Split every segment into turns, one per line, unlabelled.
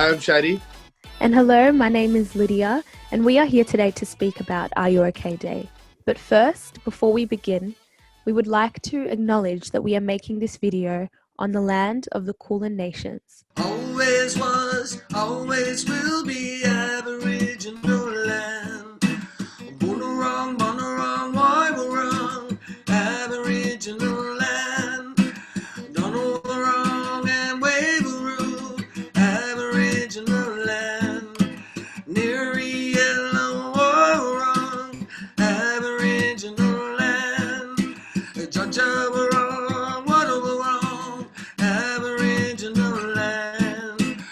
Hi, I'm Shadi.
And hello, my name is Lydia, and we are here today to speak about Are You OK Day. But first, before we begin, we would like to acknowledge that we are making this video on the land of the Kulin Nations.
Always was, always will be Aboriginal land. Born wrong, why we're wrong, Aboriginal land. Don't know we're wrong and wave a rule, Aboriginal land. Near yellow or wrong, Aboriginal land. Judge we're wrong, what are we wrong, Aboriginal land.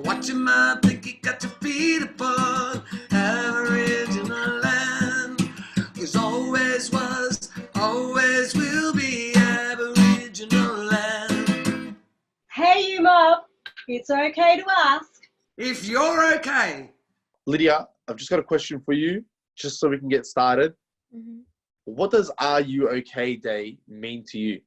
Watching my blicky got your feet upon Aboriginal land. Cause always was, always will be Aboriginal land.
Hey, you mob, it's okay to ask.
If you're okay.
Lydia, I've just got a question for you, just so we can get started. What does Are You OK Day mean to you?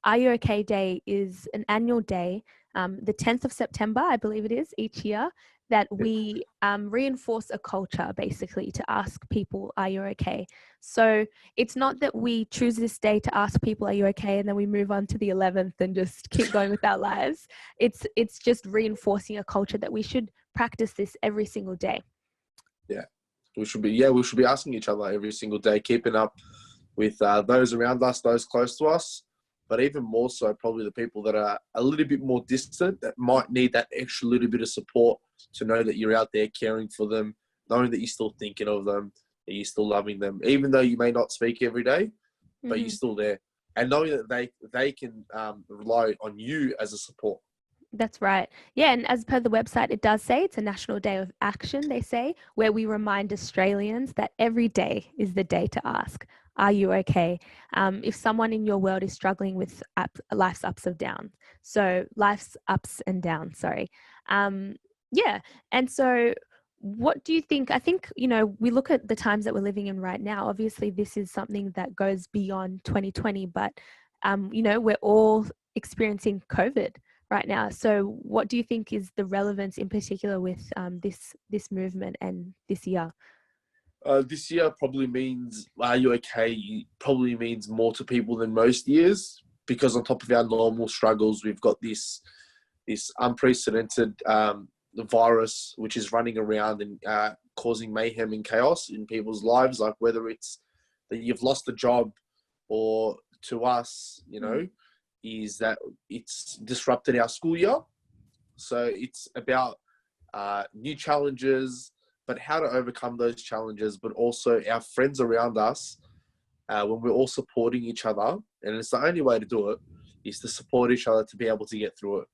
Are You OK Day is an annual day, the 10th of September, I believe it is, each year, that we reinforce a culture, basically, to ask people, are you okay? So it's not that we choose this day to ask people, are you okay? And then we move on to the 11th and just keep going with our lives. It's just reinforcing a culture that we should practice this every single day.
We should be asking each other every single day, keeping up with those around us, those close to us, but even more so, probably the people that are a little bit more distant, that might need that extra little bit of support to know that you're out there caring for them, knowing that you're still thinking of them, that you're still loving them, even though you may not speak every day, but you're still there. And knowing that they can rely on you as a support.
That's right. Yeah, and as per the website, it does say it's a national day of action, they say, where we remind Australians that every day is the day to ask, are you okay? If someone in your world is struggling with life's ups and downs. Yeah. And so what do you think? I think, we look at the times that we're living in right now. Obviously, this is something that goes beyond 2020, but, we're all experiencing COVID right now. So what do you think is the relevance in particular with this movement and this year?
This year probably means, are you okay? Probably means more to people than most years, because on top of our normal struggles, we've got this unprecedented virus which is running around and causing mayhem and chaos in people's lives, like whether it's that you've lost a job, or to us, is that it's disrupted our school year. So it's about new challenges, but how to overcome those challenges, but also our friends around us, when we're all supporting each other. And it's the only way to do it, is to support each other to be able to get through it.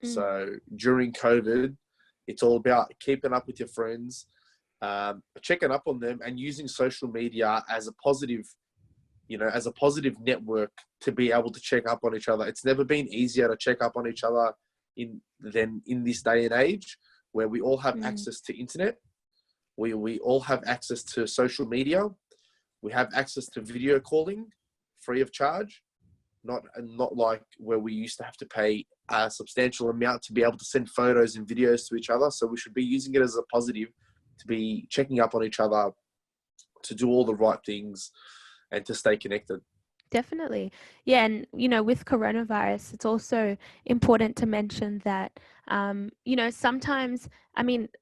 So during COVID, it's all about keeping up with your friends, checking up on them, and using social media as a positive network to be able to check up on each other. It's never been easier to check up on each other than in this day and age, where we all have access to internet. We all have access to social media. We have access to video calling free of charge, not like where we used to have to pay a substantial amount to be able to send photos and videos to each other. So we should be using it as a positive to be checking up on each other, to do all the right things, and to stay connected.
Definitely. Yeah. And, with coronavirus, it's also important to mention that, sometimes,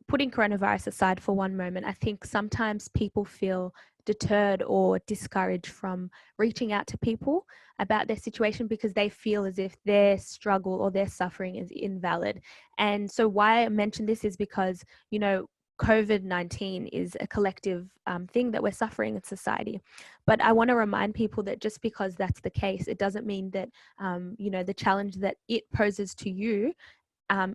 putting coronavirus aside for one moment, I think sometimes people feel deterred or discouraged from reaching out to people about their situation because they feel as if their struggle or their suffering is invalid. And so why I mention this is because, COVID-19 is a collective thing that we're suffering in society. But I want to remind people that just because that's the case, it doesn't mean that, the challenge that it poses to you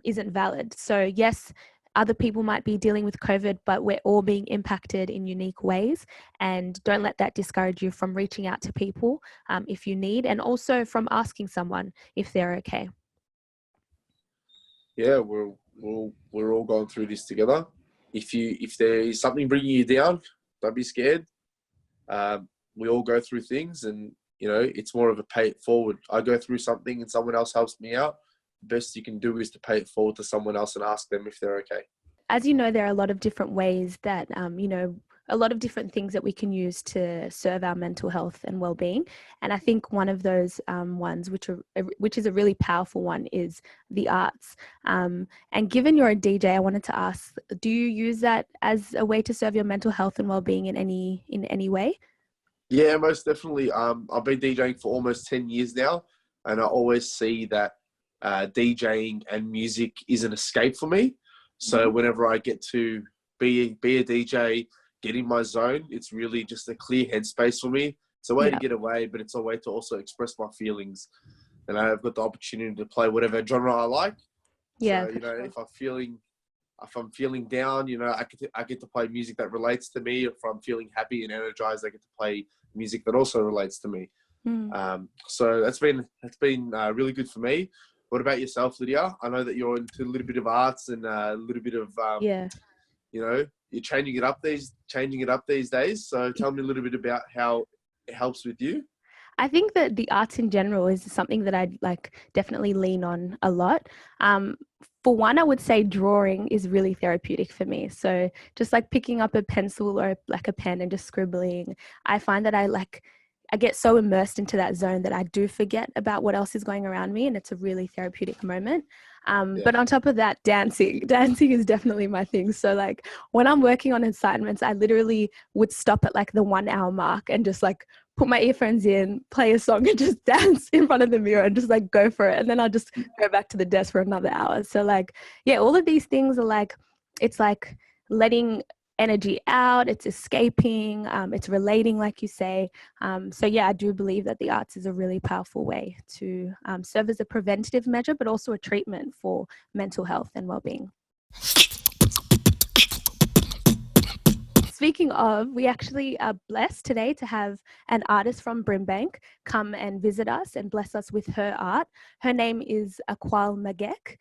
isn't valid. So yes, other people might be dealing with COVID, but we're all being impacted in unique ways. And don't let that discourage you from reaching out to people if you need, and also from asking someone if they're okay.
Yeah, we're all going through this together. If there is something bringing you down, don't be scared. We all go through things, and it's more of a pay it forward. I go through something and someone else helps me out. best you can do is to pay it forward to someone else and ask them if they're okay.
As you know, there are a lot of different ways that, a lot of different things that we can use to serve our mental health and well-being. And I think one of those ones, which is a really powerful one, is the arts. And given you're a DJ, I wanted to ask, do you use that as a way to serve your mental health and well-being in any way?
Yeah, most definitely. I've been DJing for almost 10 years now, and I always see that DJing and music is an escape for me. So whenever I get to be a DJ, get in my zone, it's really just a clear headspace for me. It's a way to get away, but it's a way to also express my feelings. And I've got the opportunity to play whatever genre I like.
Yeah.
So, sure. If I'm feeling down, I get to play music that relates to me. If I'm feeling happy and energized, I get to play music that also relates to me. So that's been really good for me. What about yourself, Lydia? I know that you're into a little bit of arts and a little bit of you're changing it up these days. So tell me a little bit about how it helps with you.
I think that the arts in general is something that I'd definitely lean on a lot. For one, I would say drawing is really therapeutic for me. So just picking up a pencil or a pen and just scribbling, I find that I get so immersed into that zone that I do forget about what else is going around me, and it's a really therapeutic moment. But on top of that, dancing is definitely my thing. So when I'm working on assignments, I literally would stop at the 1 hour mark and just put my earphones in, play a song and just dance in front of the mirror and just go for it. And then I'll just go back to the desk for another hour. So all of these things are it's letting energy out, it's escaping, it's relating, like you say. So I do believe that the arts is a really powerful way to serve as a preventative measure, but also a treatment for mental health and well-being. Speaking of, we actually are blessed today to have an artist from Brimbank come and visit us and bless us with her art. Her name is Akwal Magek.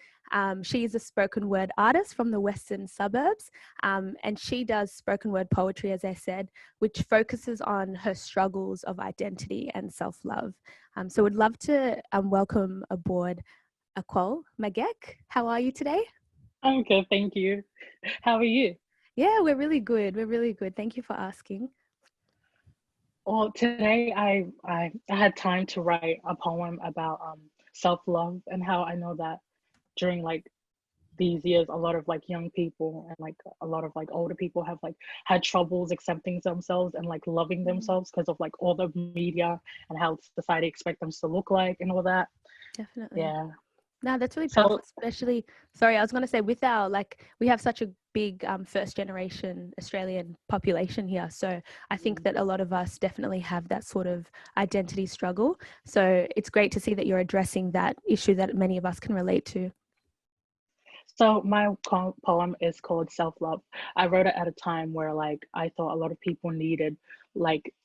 She is a spoken word artist from the western suburbs, and she does spoken word poetry, as I said, which focuses on her struggles of identity and self-love. So we'd love to welcome aboard Akwal Magek. How are you today?
I'm good, thank you. How are you?
Yeah, we're really good. Thank you for asking.
Well, today I had time to write a poem about self-love and how I know that during these years, a lot of young people and a lot of older people have had troubles accepting themselves and loving themselves because of all the media and how society expects them to look like and all that.
Definitely.
Yeah.
No, that's really powerful, especially, sorry, I was going to say with our, we have such a big first generation Australian population here. So I think that a lot of us definitely have that sort of identity struggle. So it's great to see that you're addressing that issue that many of us can relate to.
So my poem is called Self-Love. I wrote it at a time where I thought a lot of people needed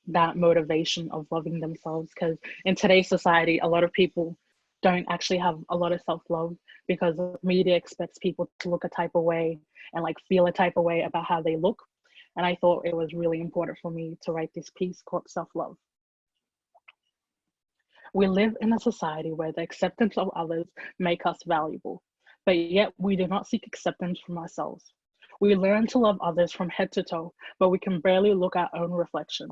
that motivation of loving themselves, because in today's society, a lot of people don't actually have a lot of self-love because the media expects people to look a type of way and feel a type of way about how they look. And I thought it was really important for me to write this piece called Self-Love. We live in a society where the acceptance of others make us valuable, but yet we do not seek acceptance from ourselves. We learn to love others from head to toe, but we can barely look at our own reflection.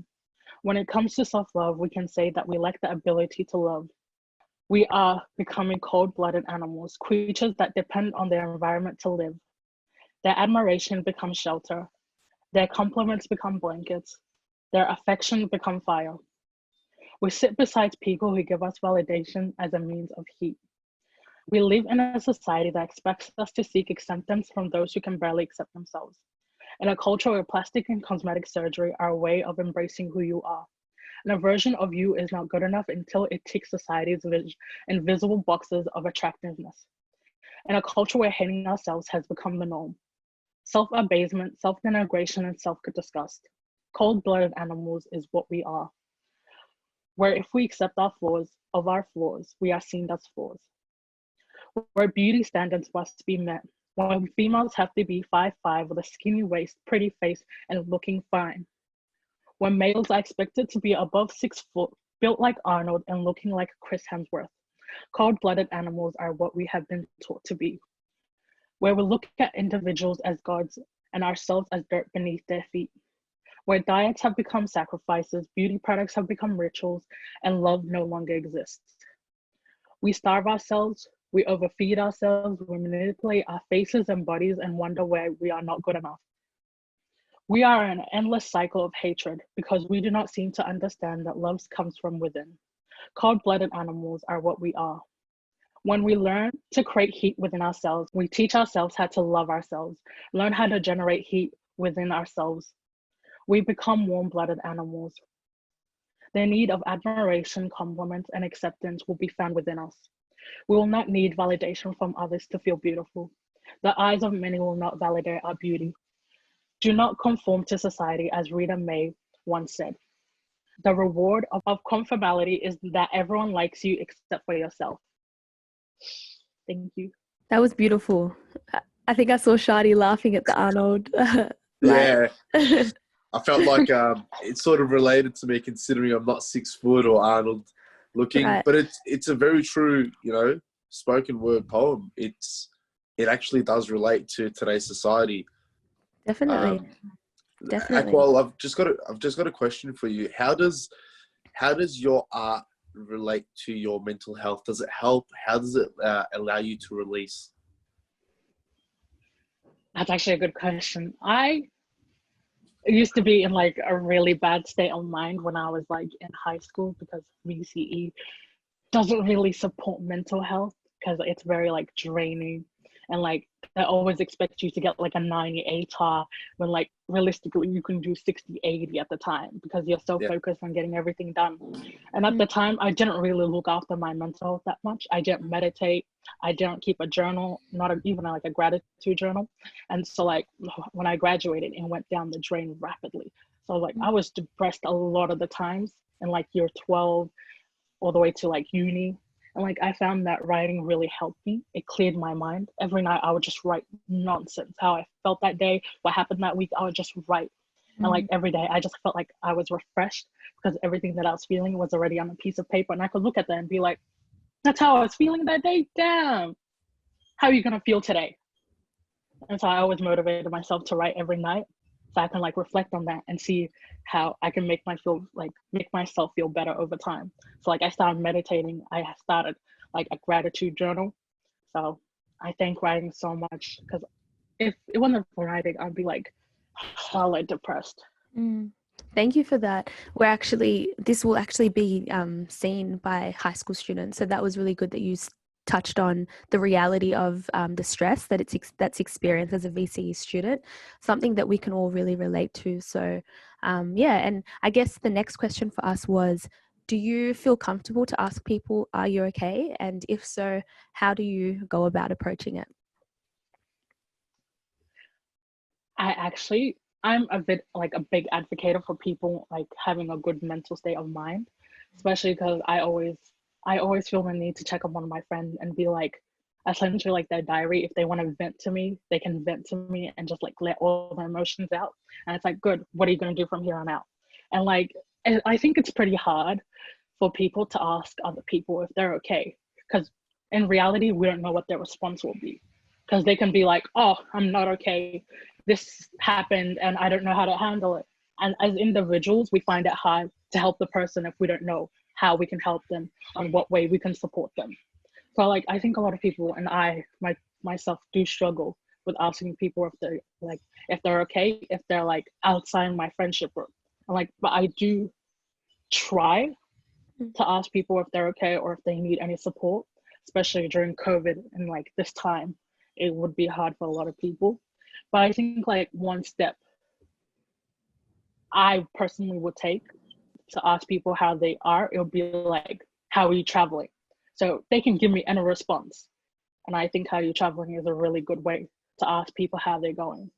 When it comes to self-love, we can say that we lack the ability to love. We are becoming cold-blooded animals, creatures that depend on their environment to live. Their admiration becomes shelter. Their compliments become blankets. Their affection become fire. We sit beside people who give us validation as a means of heat. We live in a society that expects us to seek acceptance from those who can barely accept themselves. In a culture where plastic and cosmetic surgery are a way of embracing who you are. And a version of you is not good enough until it ticks society's invisible boxes of attractiveness. In a culture where hating ourselves has become the norm. Self-abasement, self-denigration, and self-disgust. Cold-blooded animals is what we are. Where if we accept our flaws, we are seen as flaws. Where beauty standards must be met. When females have to be 5'5" with a skinny waist, pretty face, and looking fine. When males are expected to be above 6 foot, built like Arnold and looking like Chris Hemsworth. Cold-blooded animals are what we have been taught to be, where we look at individuals as gods and ourselves as dirt beneath their feet, where diets have become sacrifices, beauty products have become rituals, and love no longer exists. We starve ourselves, we overfeed ourselves, we manipulate our faces and bodies and wonder why we are not good enough. We are in an endless cycle of hatred because we do not seem to understand that love comes from within. Cold-blooded animals are what we are. When we learn to create heat within ourselves, we teach ourselves how to love ourselves, learn how to generate heat within ourselves. We become warm-blooded animals. The need of admiration, compliments, and acceptance will be found within us. We will not need validation from others to feel beautiful. The eyes of many will not validate our beauty. Do not conform to society, as Rita May once said. The reward of conformity is that everyone likes you except for yourself. Thank you.
That was beautiful. I think I saw Shadi laughing at the Arnold.
Yeah. I felt like it sort of related to me, considering I'm not 6 foot or Arnold looking,
Right.
but it's a very true, spoken word poem. It actually does relate to today's society.
Definitely. Definitely.
Aqual, I've just got a question for you. How does your art relate to your mental health? Does it help? How does it allow you to release?
That's actually a good question. I used to be in like a really bad state of mind when I was like in high school because VCE doesn't really support mental health because it's very like draining, and like they always expect you to get like a 90 ATAR when like realistically you can do 60 80 at the time because you're so focused on getting everything done. And at the time I didn't really look after my mental health that much. I didn't meditate, I didn't keep a journal, not even like a gratitude journal. And so like when I graduated, it went down the drain rapidly. So like I was depressed a lot of the times in like year 12 all the way to like uni. And like I found that writing really helped me. It cleared my mind. Every night I would just write nonsense, how I felt that day, what happened that week. I would just write. And like every day I just felt like I was refreshed because everything that I was feeling was already on a piece of paper, and I could look at that and be like, that's how I was feeling that day. Damn, how are you gonna feel today? And so I always motivated myself to write every night so I can like reflect on that and see how I can make myself feel better over time. So like I started meditating, I started like a gratitude journal. So I thank writing so much because if it wasn't for writing, I'd be like hella depressed.
Thank you for that. This will actually be seen by high school students. So that was really good that you touched on the reality of the stress that's experienced as a VCE student, something that we can all really relate to. So and I guess the next question for us was, do you feel comfortable to ask people, are you okay? And if so, how do you go about approaching it?
I'm a bit like a big advocate for people like having a good mental state of mind, especially because I always feel the need to check up on my friend and be like, essentially like their diary. If they want to vent to me, they can vent to me and just like let all their emotions out. And it's like, good, what are you going to do from here on out? And like, I think it's pretty hard for people to ask other people if they're okay. Because in reality, we don't know what their response will be. Because they can be like, oh, I'm not okay. This happened and I don't know how to handle it. And as individuals, we find it hard to help the person if we don't know how we can help them, on what way we can support them. So like, I think a lot of people, and myself do struggle with asking people if they're okay, if they're like outside my friendship group. And like, but I do try to ask people if they're okay or if they need any support, especially during COVID and like this time, it would be hard for a lot of people. But I think like one step I personally would take to ask people how they are, it would be like, how are you traveling? So they can give me any response. And I think how you traveling is a really good way to ask people how they're going.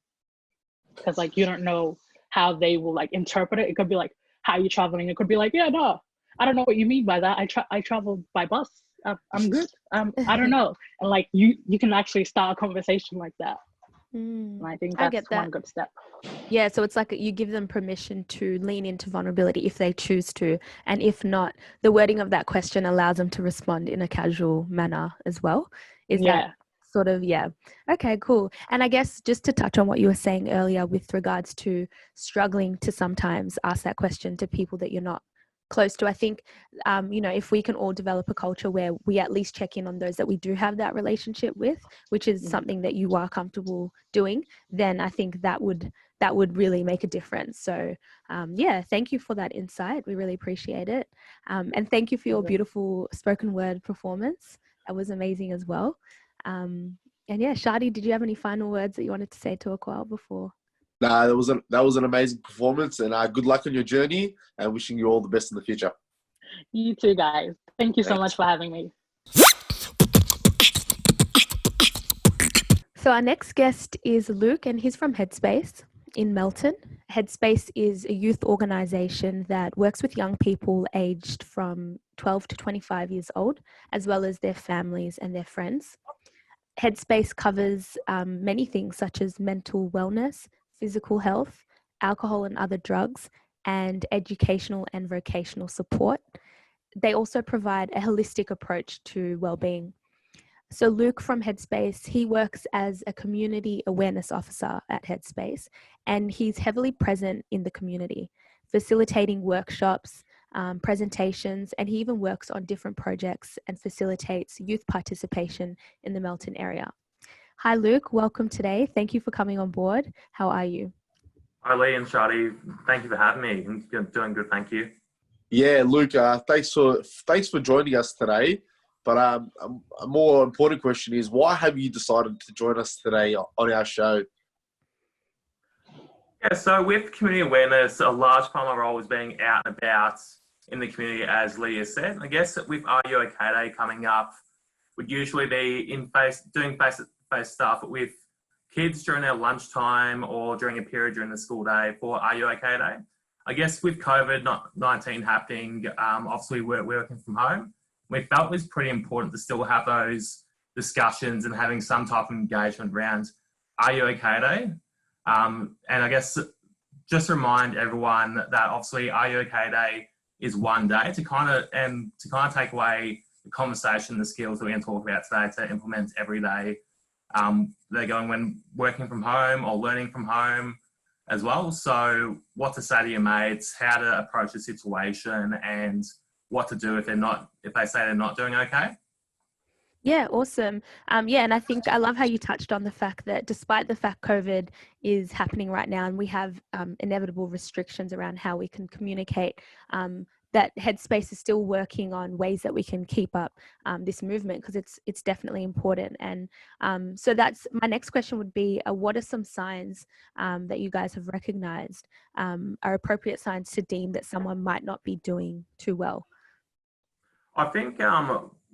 Because like, you don't know how they will like interpret it. It could be like, how are you traveling? It could be like, yeah, no, I don't know what you mean by that. I travel by bus. I'm good. I don't know. And like, you can actually start a conversation like that. And I think
I
that's
get that.
one good step.
Yeah, so it's like you give them permission to lean into vulnerability if they choose to. And if not, the wording of that question allows them to respond in a casual manner as well. Is that
Yeah.
sort of, yeah. Okay, cool. And I guess just to touch on what you were saying earlier with regards to struggling to sometimes ask that question to people that you're not close to, I think, if we can all develop a culture where we at least check in on those that we do have that relationship with, which is something that you are comfortable doing, then I think that would really make a difference. So thank you for that insight. We really appreciate it. And thank you for your beautiful spoken word performance. That was amazing as well. And yeah, Shadi, did you have any final words that you wanted to say to Akwal before?
Nah, that was an amazing performance, and good luck on your journey, and wishing you all the best in the future.
You too, guys. Thank you so
Thanks.
much for having me.
So our next guest is Luke, and he's from Headspace in Melton. Headspace is a youth organisation that works with young people aged from 12 to 25 years old, as well as their families and their friends. Headspace covers many things such as mental wellness, physical health, alcohol and other drugs, and educational and vocational support. They also provide a holistic approach to well-being. So Luke from Headspace, he works as a community awareness officer at Headspace, and he's heavily present in the community, facilitating workshops, presentations, and he even works on different projects and facilitates youth participation in the Melton area. Hi, Luke. Welcome today. Thank you for coming on board. How are you?
Hi, Lee and Shadi. Thank you for having me. I'm doing good, thank you.
Yeah, Luke. Thanks for joining us today. But a more important question is, why have you decided to join us today on our show?
Yeah, so with community awareness, a large part of my role is being out and about in the community, as Lee has said. I guess with RUOK Day coming up, would usually be doing face-to-face stuff with kids during their lunchtime or during a period during the school day for RUOK Day. I guess with COVID-19 happening, obviously we're working from home. We felt it was pretty important to still have those discussions and having some type of engagement around RUOK Day. And I guess just remind everyone that obviously RUOK Day is one day to kind of take away the conversation, the skills that we're going to talk about today to implement every day. They're going when working from home or learning from home as well. So what to say to your mates, how to approach the situation, and what to do if they say they're not doing okay.
Yeah, awesome. And I think I love how you touched on the fact that despite the fact COVID is happening right now and we have inevitable restrictions around how we can communicate, that Headspace is still working on ways that we can keep up this movement, because it's definitely important. And so that's my next question would be, what are some signs that you guys have recognized are appropriate signs to deem that someone might not be doing too well?
I think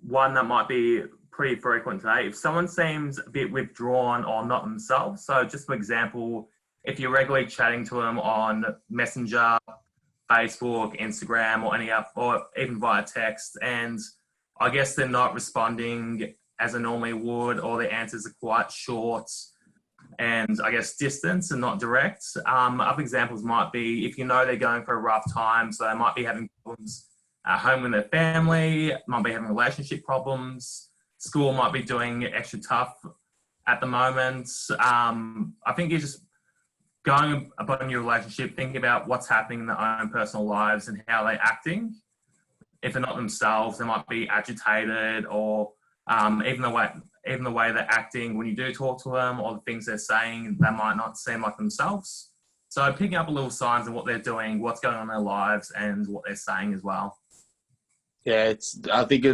one that might be pretty frequent today, if someone seems a bit withdrawn or not themselves. So just for example, if you're regularly chatting to them on Messenger, Facebook, Instagram, or any app, or even via text, and I guess they're not responding as they normally would, or their answers are quite short and I guess distance and not direct. Other examples might be if you know they're going for a rough time, so they might be having problems at home with their family, might be having relationship problems, school might be doing extra tough at the moment. I think you're just going about your relationship, thinking about what's happening in their own personal lives and how they're acting. If they're not themselves, they might be agitated, or even the way they're acting when you do talk to them, or the things they're saying, they might not seem like themselves. So picking up a little signs of what they're doing, what's going on in their lives, and what they're saying as well.
Yeah, I think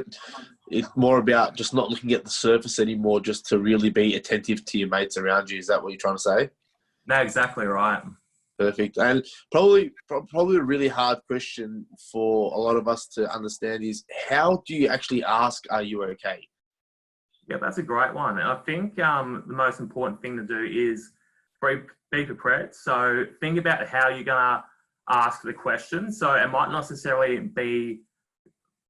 it's more about just not looking at the surface anymore, just to really be attentive to your mates around you. Is that what you're trying to say?
No, exactly right.
Perfect. And probably a really hard question for a lot of us to understand is, how do you actually ask, are you okay?
Yeah, that's a great one. I think the most important thing to do is be prepared. So think about how you're going to ask the question. So it might not necessarily be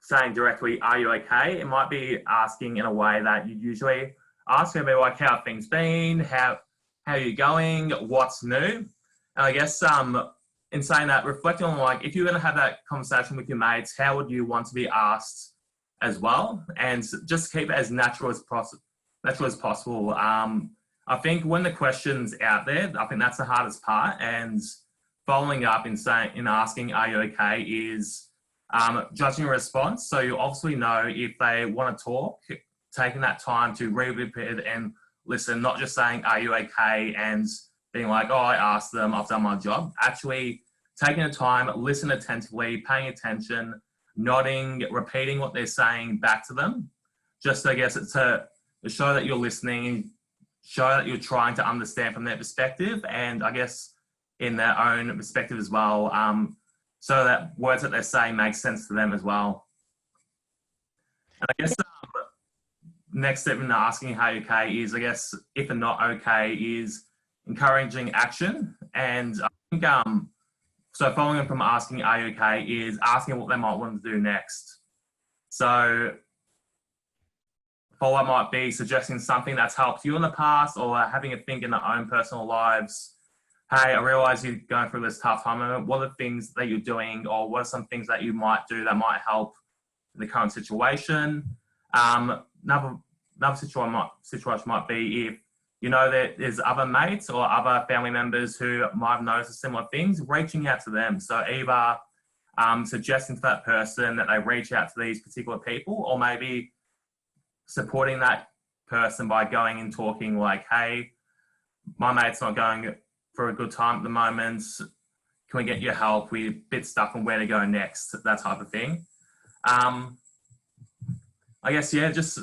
saying directly, are you okay? It might be asking in a way that you usually ask, maybe like, how have things been? how you're going, what's new. And I guess in saying that, reflecting on like, if you're going to have that conversation with your mates, how would you want to be asked as well? And just keep it as natural as possible. I think when the question's out there, I think that's the hardest part. And following up in asking, are you okay, is judging a response. So you obviously know if they want to talk, taking that time to read it and listen, not just saying, are you okay? And being like, oh, I asked them, I've done my job. Actually taking the time, listen attentively, paying attention, nodding, repeating what they're saying back to them. Just, I guess, it's to show that you're listening, show that you're trying to understand from their perspective, and I guess in their own perspective as well, so that words that they're saying make sense to them as well. And I guess next step in asking how you're okay is, I guess, if they're not okay, is encouraging action. And I think, so following on from asking, are you okay, is asking what they might want to do next. So follow-up might be suggesting something that's helped you in the past, or having a think in their own personal lives. Hey, I realize you're going through this tough time. What are the things that you're doing, or what are some things that you might do that might help the current situation? Another situation might be if you know that there's other mates or other family members who might have noticed similar things, reaching out to them. So either suggesting to that person that they reach out to these particular people, or maybe supporting that person by going and talking like, hey, my mate's not going for a good time at the moment. Can we get your help? We're a bit stuck on where to go next, that type of thing. I guess, yeah, just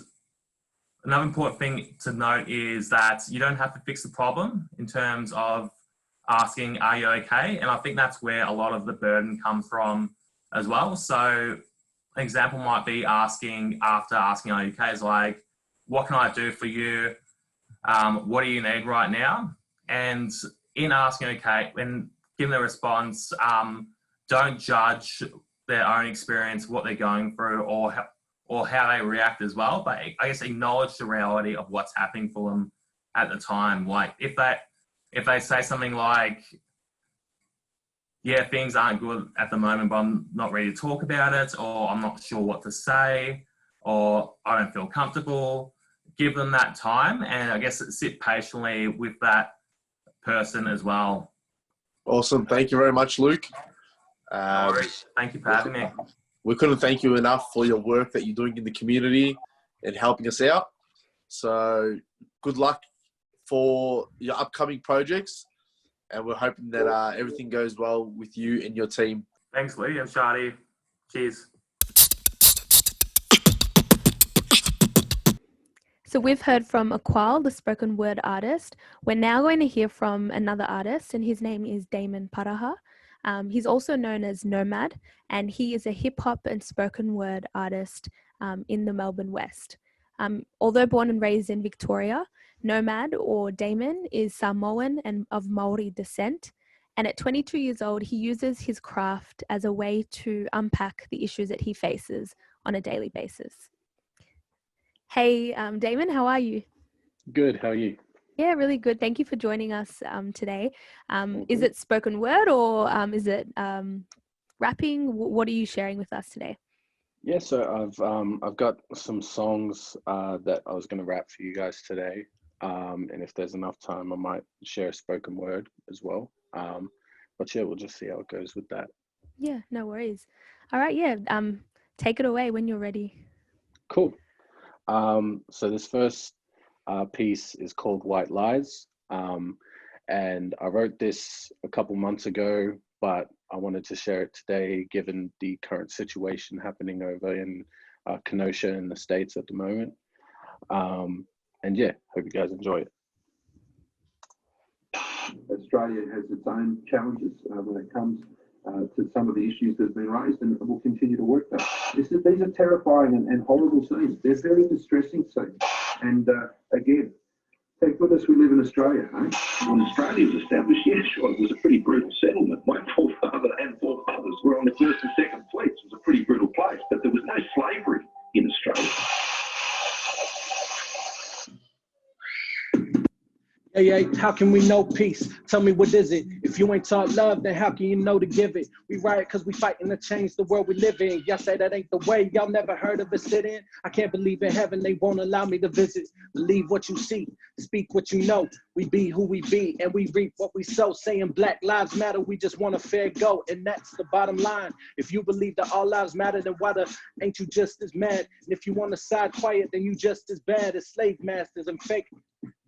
another important thing to note is that you don't have to fix the problem in terms of asking, are you okay? And I think that's where a lot of the burden comes from as well. So an example might be asking, after asking, are you okay, is like, what can I do for you? What do you need right now? And in asking, okay, when giving the response, don't judge their own experience, what they're going through, or how they react as well. But I guess acknowledge the reality of what's happening for them at the time. Like if they say something like, yeah, things aren't good at the moment, but I'm not ready to talk about it, or I'm not sure what to say, or I don't feel comfortable, give them that time, and I guess sit patiently with that person as well.
Awesome. Thank you very much, Luke.
No worries. Thank you for having me.
We couldn't thank you enough for your work that you're doing in the community and helping us out. So good luck for your upcoming projects, and we're hoping that everything goes well with you and your team.
Thanks, Lee and Shadi. Cheers.
So we've heard from Aqual, the spoken word artist. We're now going to hear from another artist, and his name is Damon Paraha. He's also known as Nomad, and he is a hip hop and spoken word artist in the Melbourne West. Although born and raised in Victoria, Nomad, or Damon, is Samoan and of Maori descent. And at 22 years old, he uses his craft as a way to unpack the issues that he faces on a daily basis. Hey, Damon, how are you?
Good, how are you?
Yeah, really good. Thank you for joining us today. Is it spoken word, or is it rapping? What are you sharing with us today?
Yeah, so I've got some songs that I was going to rap for you guys today, and if there's enough time, I might share a spoken word as well. But yeah, we'll just see how it goes with that.
Yeah, no worries. All right, yeah. Take it away when you're ready.
Cool. So this first piece is called White Lies, and I wrote this a couple months ago, but I wanted to share it today given the current situation happening over in Kenosha in the States at the moment. And yeah, hope you guys enjoy it.
Australia has its own challenges when it comes to some of the issues that have been raised, and we'll continue to work them. These are terrifying and horrible scenes. They're very distressing scenes. And again, thank goodness we live in Australia. When Australia was established, yeah, sure, it was a pretty brutal settlement. My forefather and forefathers were on the first and second fleets. It was a pretty brutal place, but there was no slavery in Australia.
Hey, how can we know peace? Tell me, what is it? If you ain't taught love, then how can you know to give it? We riot because we fighting to change the world we live in. Y'all say that ain't the way. Y'all never heard of a sit-in? I can't believe in heaven they won't allow me to visit. Believe what you see, speak what you know. We be who we be, and we reap what we sow. Saying Black Lives Matter, we just want a fair go, and that's the bottom line. If you believe that all lives matter, then why ain't you just as mad? And if you want to side quiet, then you just as bad as slave masters and fake.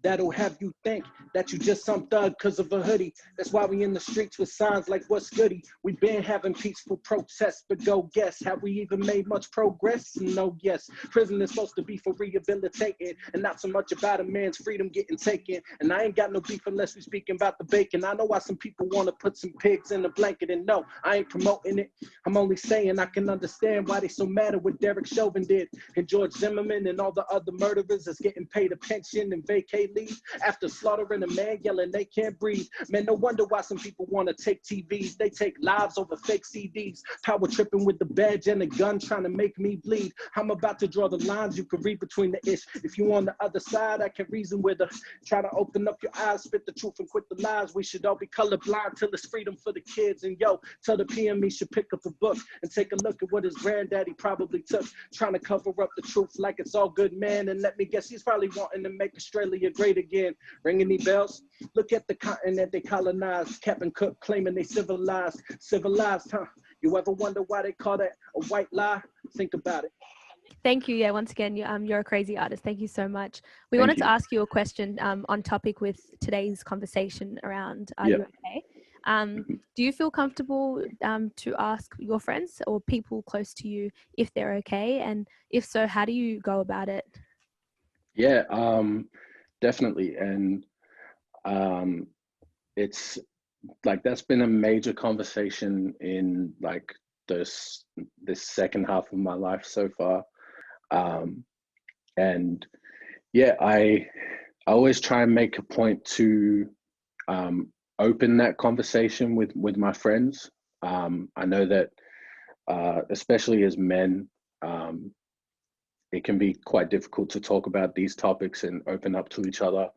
That'll have you think that you just some thug cause of a hoodie. That's why we in the streets with signs like what's goody. We been having peaceful protests, but go guess, have we even made much progress? No, yes. Prison is supposed to be for rehabilitating and not so much about a man's freedom getting taken. And I ain't got no beef unless we speaking about the bacon. I know why some people want to put some pigs in a blanket, and no, I ain't promoting it. I'm only saying I can understand why they so mad at what Derek Chauvin did and George Zimmerman and all the other murderers that's getting paid a pension and vacate leave after slaughtering a man, yelling they can't breathe. Man, no wonder why some people want to take TVs. They take lives over fake CDs. Power tripping with the badge and a gun trying to make me bleed. I'm about to draw the lines you can read between the ish. If you on the other side, I can reason with her. Try to open up your eyes, spit the truth and quit the lies. We should all be colorblind till it's freedom for the kids. And yo, tell the PME should pick up a book and take a look at what his granddaddy probably took. Trying to cover up the truth like it's all good, man. And let me guess, he's probably wanting to make Australia great again. Ring any bells? Look at the continent they colonized. Captain Cook claiming they civilized. Civilized, huh? You ever wonder why they call that a white lie? Think about it.
Thank you. Yeah, once again, you're a crazy artist. Thank you so much. We wanted to ask you a question on topic with today's conversation around Are You Okay? Do you feel comfortable to ask your friends or people close to you if they're okay? And if so, how do you go about it?
Yeah, definitely. And it's like that's been a major conversation in like this second half of my life so far. And yeah, I always try and make a point to open that conversation with my friends. I know that especially as men, it can be quite difficult to talk about these topics and open up to each other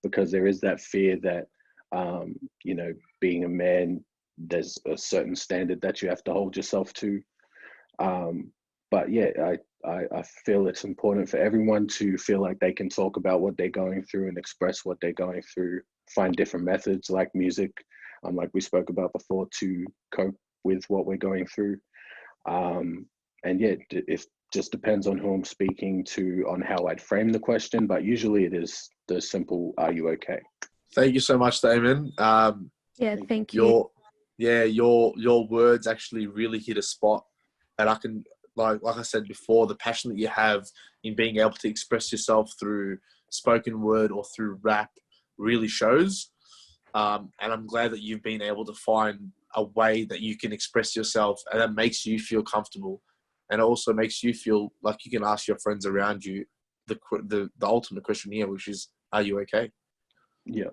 because there is that fear that, you know, being a man, there's a certain standard that you have to hold yourself to. But yeah, I feel it's important for everyone to feel like they can talk about what they're going through and express what they're going through, find different methods like music, like we spoke about before, to cope with what we're going through. And yeah, it just depends on who I'm speaking to, on how I'd frame the question, but usually it is the simple, are you okay?
Thank you so much, Damon.
Yeah, thank you.
Your words actually really hit a spot, and I can, like I said before, the passion that you have in being able to express yourself through spoken word or through rap really shows. And I'm glad that you've been able to find a way that you can express yourself and that makes you feel comfortable. And it also makes you feel like you can ask your friends around you the ultimate question here, which is, are you okay?
Yeah.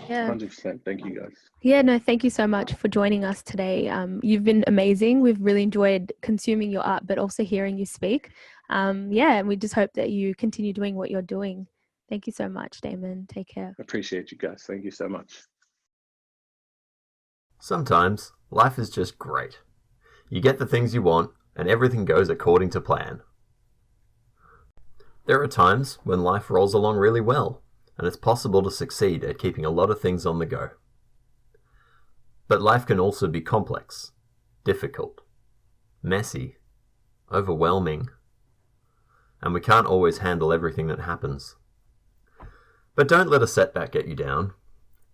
100%. Thank you, guys.
Yeah, no, thank you so much for joining us today. You've been amazing. We've really enjoyed consuming your art, but also hearing you speak. Yeah, and we just hope that you continue doing what you're doing. Thank you so much, Damon. Take care.
Appreciate you guys. Thank you so much.
Sometimes life is just great. You get the things you want and everything goes according to plan. There are times when life rolls along really well, and it's possible to succeed at keeping a lot of things on the go. But life can also be complex, difficult, messy, overwhelming, and we can't always handle everything that happens. But don't let a setback get you down.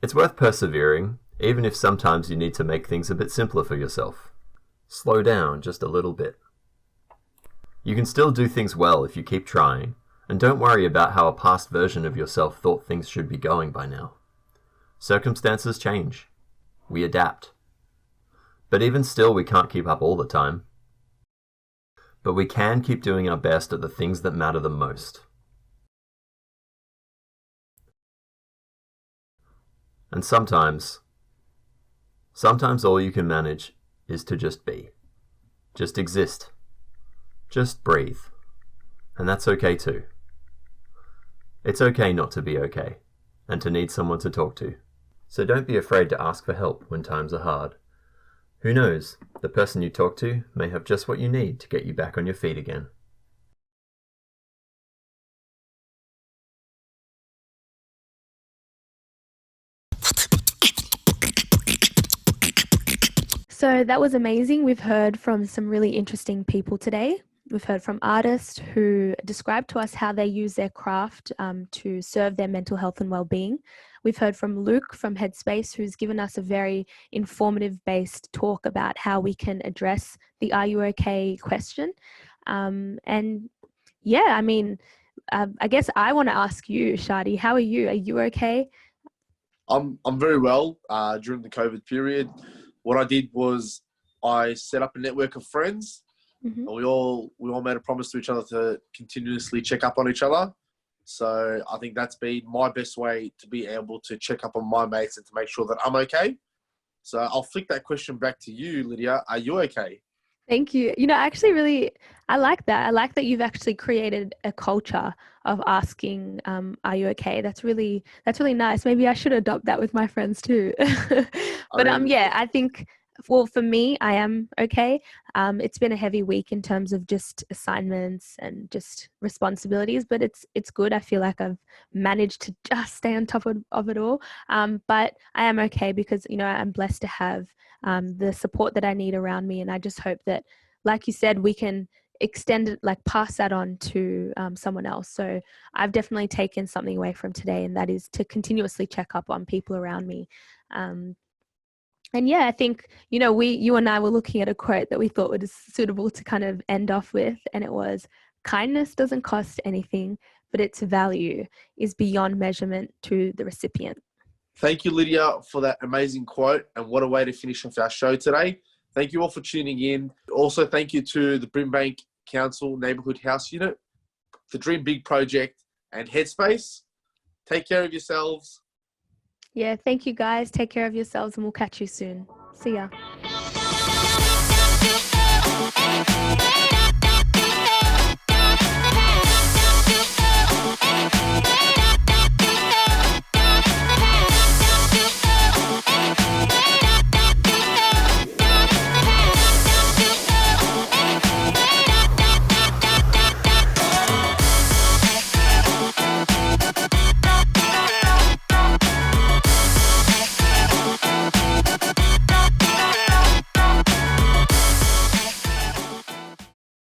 It's worth persevering, even if sometimes you need to make things a bit simpler for yourself. Slow down just a little bit. You can still do things well if you keep trying, and don't worry about how a past version of yourself thought things should be going by now. Circumstances change. We adapt. But even still, we can't keep up all the time. But we can keep doing our best at the things that matter the most. And sometimes all you can manage is to just be. Just exist. Just breathe. And that's okay too. It's okay not to be okay. and to need someone to talk to. So don't be afraid to ask for help when times are hard. Who knows, the person you talk to may have just what you need to get you back on your feet again.
So that was amazing. We've heard from some really interesting people today. We've heard from artists who described to us how they use their craft to serve their mental health and well-being. We've heard from Luke from Headspace, who's given us a very informative-based talk about how we can address the "Are you okay?" question. And yeah, I mean, I guess I want to ask you, Shadi, how are you? Are you okay?
I'm very well. During the COVID period, what I did was I set up a network of friends.
Mm-hmm.
We all made a promise to each other to continuously check up on each other. So I think that's been my best way to be able to check up on my mates and to make sure that I'm okay. So I'll flick that question back to you, Lydia. Are you okay?
Thank you. I like that. I like that you've actually created a culture of asking, are you okay? That's really nice. Maybe I should adopt that with my friends too. But I think, well, for me, I am okay. It's been a heavy week in terms of just assignments and just responsibilities, but it's good. I feel like I've managed to just stay on top of it all. But I am okay because, I'm blessed to have the support that I need around me. And I just hope that, like you said, we can extend it, like pass that on to someone else. So I've definitely taken something away from today, and that is to continuously check up on people around me. And yeah, I think, you and I were looking at a quote that we thought was suitable to kind of end off with. And it was, kindness doesn't cost anything, but its value is beyond measurement to the recipient.
Thank you, Lydia, for that amazing quote. And what a way to finish off our show today. Thank you all for tuning in. Also, thank you to the Brimbank Council Neighbourhood House Unit, the Dream Big Project, and Headspace. Take care of yourselves.
Yeah, thank you guys. Take care of yourselves and we'll catch you soon. See ya.